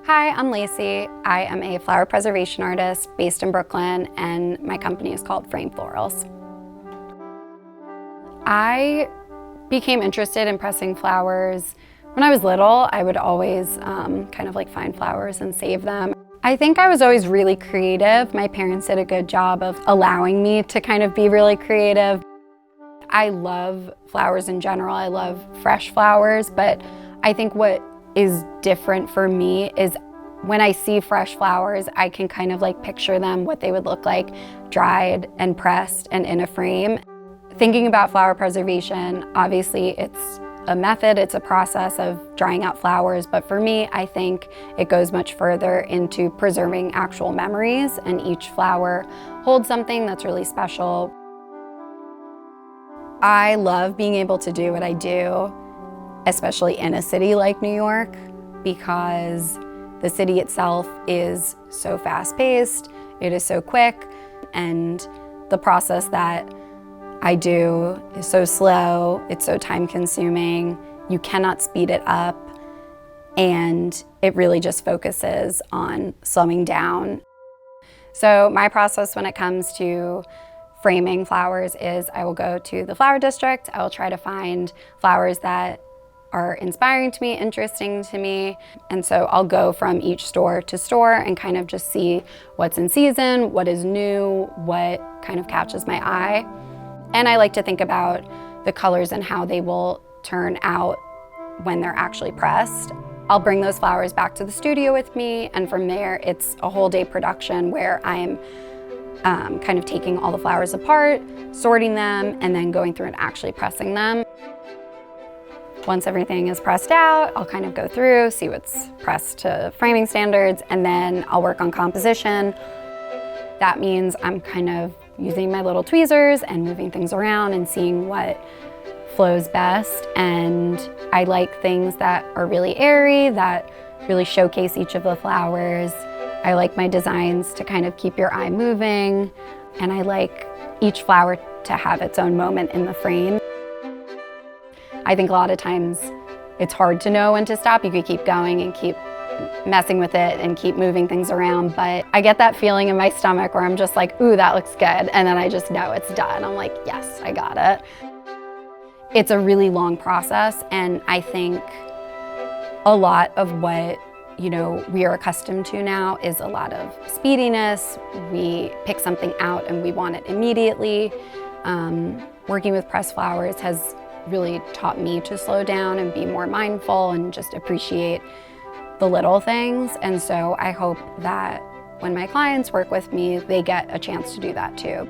Hi, I'm Lacie. I am a flower preservation artist based in Brooklyn, and my company is called Framed Florals. I became interested in pressing flowers when I was little. I would always kind of like find flowers and save them. I think I was always really creative. My parents did a good job of allowing me to kind of be really creative. I love flowers in general. I love fresh flowers, but I think what is different for me is when I see fresh flowers, I can kind of like picture them, what they would look like dried and pressed and in a frame. Thinking about flower preservation, obviously it's a method, it's a process of drying out flowers, but for me, I think it goes much further into preserving actual memories, and each flower holds something that's really special. I love being able to do what I do, especially in a city like New York, because the city itself is so fast-paced, it is so quick, and the process that I do is so slow, it's so time-consuming, you cannot speed it up, and it really just focuses on slowing down. So my process when it comes to framing flowers is I will go to the flower district, I will try to find flowers that are inspiring to me, interesting to me, and so I'll go from each store to store and kind of just see what's in season, what is new, what kind of catches my eye. And I like to think about the colors and how they will turn out when they're actually pressed. I'll bring those flowers back to the studio with me, and from there it's a whole day production where I'm kind of taking all the flowers apart, sorting them, and then going through and actually pressing them. Once everything is pressed out, I'll kind of go through, see what's pressed to framing standards, and then I'll work on composition. That means I'm kind of using my little tweezers and moving things around and seeing what flows best. And I like things that are really airy, that really showcase each of the flowers. I like my designs to kind of keep your eye moving, and I like each flower to have its own moment in the frame. I think a lot of times it's hard to know when to stop. You could keep going and keep messing with it and keep moving things around, but I get that feeling in my stomach where I'm just like, ooh, that looks good, and then I just know it's done. I'm like, yes, I got it. It's a really long process, and I think a lot of what we are accustomed to now is a lot of speediness. We pick something out and we want it immediately. Working with pressed flowers has really taught me to slow down and be more mindful and just appreciate the little things. And so I hope that when my clients work with me, they get a chance to do that too.